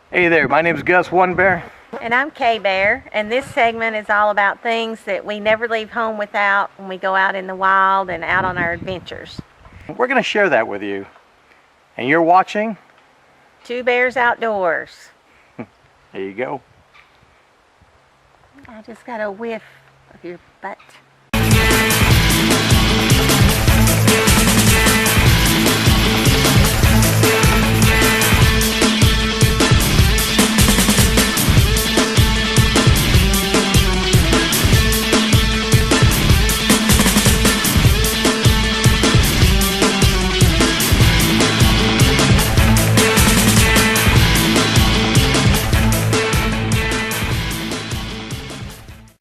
Hey there, my name is Gus Bear. And I'm Kay Bear, and this segment is all about things that we never leave home without when we go out in the wild and out on our adventures. We're going to share that with you. And you're watching? Two Bears Outdoors. There you go. I just got a whiff of your butt.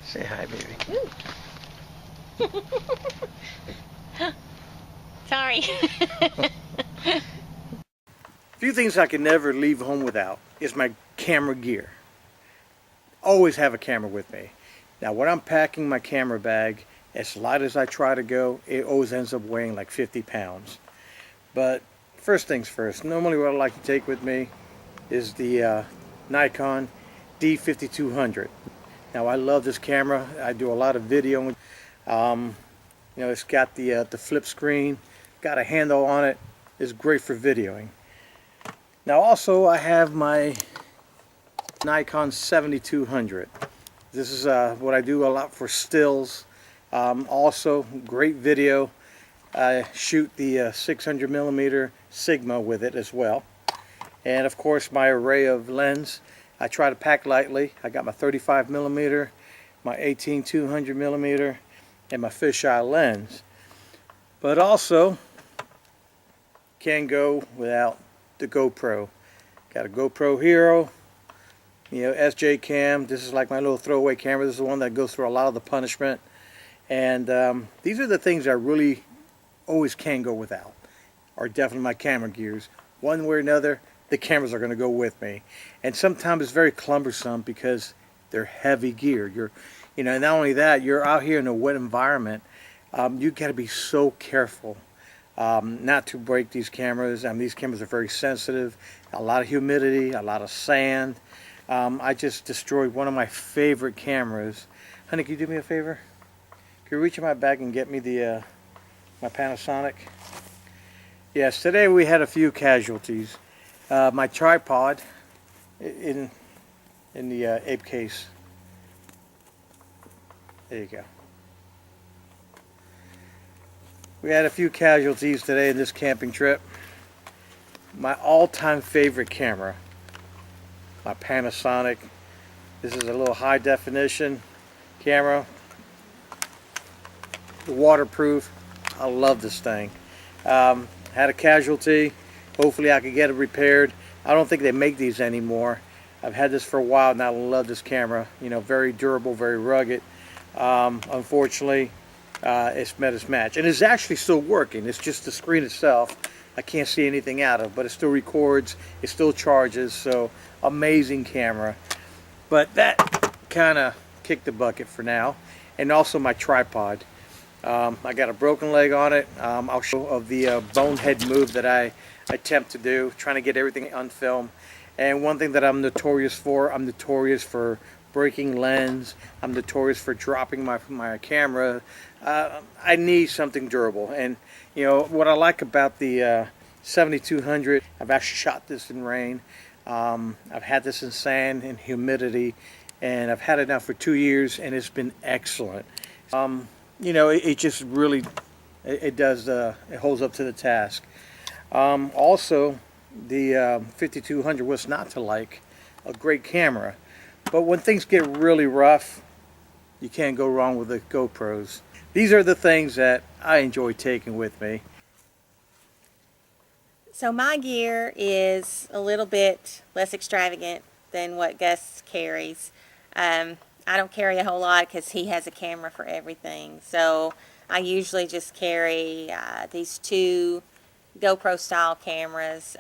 Say hi, baby. Sorry. Few things I can never leave home without is my camera gear. Always have a camera with me. Now when I'm packing my camera bag, as light as I try to go, it always ends up weighing like 50 pounds. But first things first, normally what I like to take with me is the Nikon D5200. Now I love this camera. I do a lot of video. It's got the flip screen, got a handle on it. It's great for videoing. Now also I have my Nikon 7200. This is what I do a lot for stills. Also great video. I shoot the 600mm Sigma with it as well. And of course my array of lens. I try to pack lightly. I got my 35mm, my 18-200mm, and my fisheye lens. But also can't go without the GoPro. Got a GoPro Hero, SJ Cam. This is like my little throwaway camera. This is the one that goes through a lot of the punishment. And these are the things I really always can go without, are definitely my camera gears. One way or another, the cameras are going to go with me. And sometimes it's very cumbersome because they're heavy gear. Not only that, you're out here in a wet environment. You got to be so careful not to break these cameras. These cameras are very sensitive. A lot of humidity, a lot of sand. I just destroyed one of my favorite cameras. Honey, can you do me a favor? Can you reach in my bag and get me the my Panasonic? Yes, today we had a few casualties. My tripod in the ape case. There you go. We had a few casualties today in this camping trip. My all-time favorite camera, my Panasonic. This is a little high definition camera. Waterproof. I love this thing. Had a casualty. Hopefully I could get it repaired. I don't think they make these anymore. I've had this for a while and I love this camera. Very durable, very rugged. Unfortunately, it's met its match. And it's actually still working. It's just the screen itself I can't see anything out of, but it still records, it still charges, so amazing camera. But that kind of kicked the bucket for now. And also my tripod. I got a broken leg on it. I'll show of the bonehead move that I attempt to do, trying to get everything on film. And one thing that I'm notorious for breaking lens. I'm notorious for dropping my camera. I need something durable. And what I like about the 7200, I've actually shot this in rain. I've had this in sand and humidity, and I've had it now for 2 years, and it's been excellent. It just really, it holds up to the task. Also, the 5200 was not to like, a great camera. But when things get really rough, you can't go wrong with the GoPros. These are the things that I enjoy taking with me. So my gear is a little bit less extravagant than what Gus carries. I don't carry a whole lot because he has a camera for everything. So I usually just carry these two GoPro style cameras.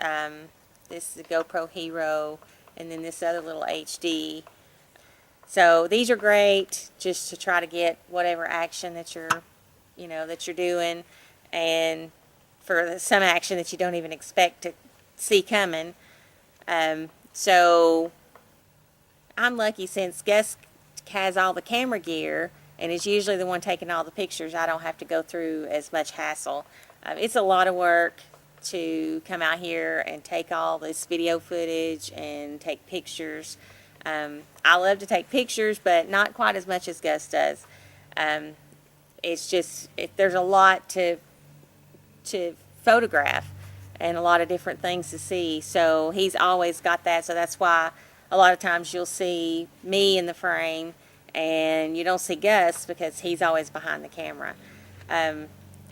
This is a GoPro Hero, and then this other little HD. So these are great just to try to get whatever action that you're doing, and for some action that you don't even expect to see coming. So I'm lucky since Gus has all the camera gear and is usually the one taking all the pictures. I don't have to go through as much hassle. It's a lot of work to come out here and take all this video footage and take pictures. I love to take pictures, but not quite as much as Gus does. It's just, there's a lot to photograph and a lot of different things to see. So he's always got that. So that's why a lot of times you'll see me in the frame and you don't see Gus because he's always behind the camera.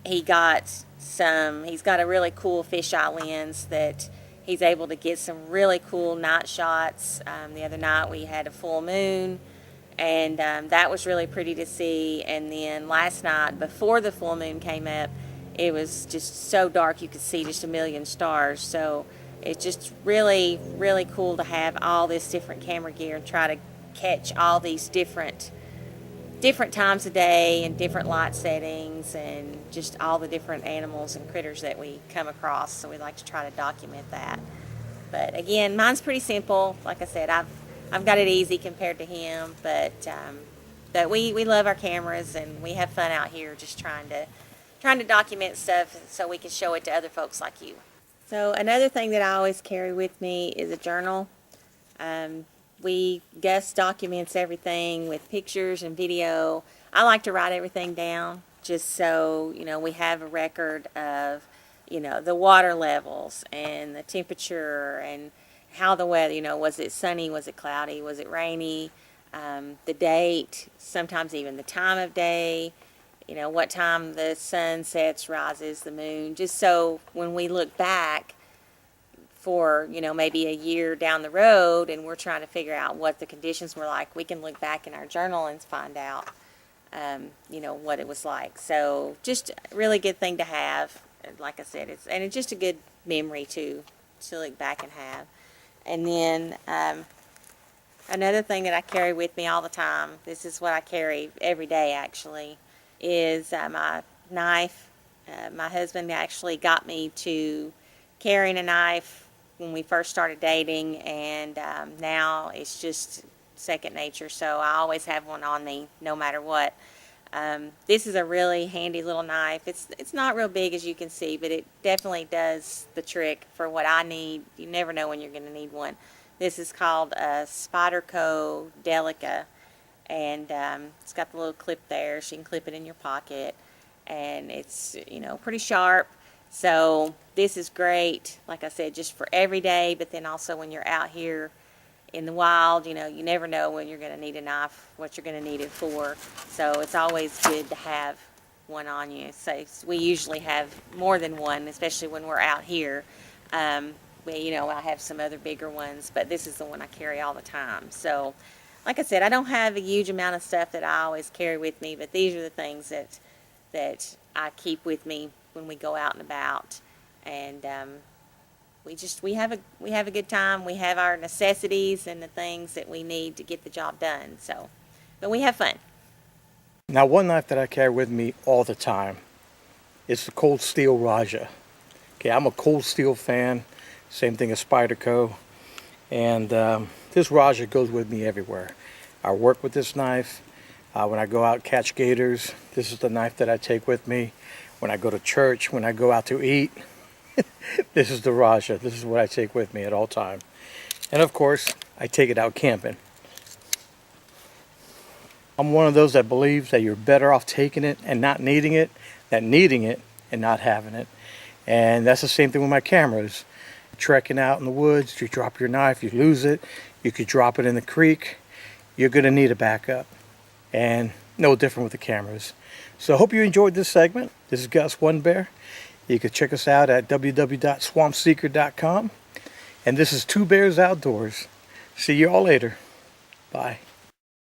He's got a really cool fisheye lens that he's able to get some really cool night shots. The other night we had a full moon, and that was really pretty to see. And then last night, before the full moon came up, it was just so dark you could see just a million stars. So it's just really, really cool to have all this different camera gear and try to catch all these different times of day and different light settings and just all the different animals and critters that we come across. So we like to try to document that. But again, mine's pretty simple. Like I said, I've got it easy compared to him, but we love our cameras and we have fun out here just trying to document stuff so we can show it to other folks like you. So another thing that I always carry with me is a journal. Gus documents everything with pictures and video. I like to write everything down just so, we have a record of, the water levels and the temperature and how the weather, was it sunny, was it cloudy, was it rainy, the date, sometimes even the time of day, what time the sun sets, rises, the moon, just so when we look back for, maybe a year down the road and we're trying to figure out what the conditions were like, we can look back in our journal and find out, what it was like. So just a really good thing to have. Like I said, it's just a good memory to look back and have. And then another thing that I carry with me all the time, this is what I carry every day actually, is my knife. My husband actually got me to carrying a knife when we first started dating, and now it's just second nature, so I always have one on me no matter what. This is a really handy little knife. It's not real big as you can see, but it definitely does the trick for what I need. You never know when you're going to need one. This is called a spyderco delica, and it's got the little clip there so you can clip it in your pocket, and it's pretty sharp. So this is great, like I said, just for every day, but then also when you're out here in the wild, you never know when you're going to need a knife, what you're going to need it for. So it's always good to have one on you. So we usually have more than one, especially when we're out here. I have some other bigger ones, but this is the one I carry all the time. So like I said, I don't have a huge amount of stuff that I always carry with me, but these are the things that I keep with me when we go out and about, and we have a good time. We have our necessities and the things that we need to get the job done. So, but we have fun. Now, one knife that I carry with me all the time is the cold steel Raja. Okay, I'm a cold steel fan. Same thing as Spyderco, and this Raja goes with me everywhere. I work with this knife. When I go out catch gators, this is the knife that I take with me. When I go to church, when I go out to eat, this is the Raja. This is what I take with me at all times. And of course, I take it out camping. I'm one of those that believes that you're better off taking it and not needing it than needing it and not having it. And that's the same thing with my cameras. Trekking out in the woods, you drop your knife, you lose it, you could drop it in the creek, you're going to need a backup. And no different with the cameras. So I hope you enjoyed this segment. This is Gus One Bear. You can check us out at www.swampseeker.com. And this is Two Bears Outdoors. See you all later. Bye.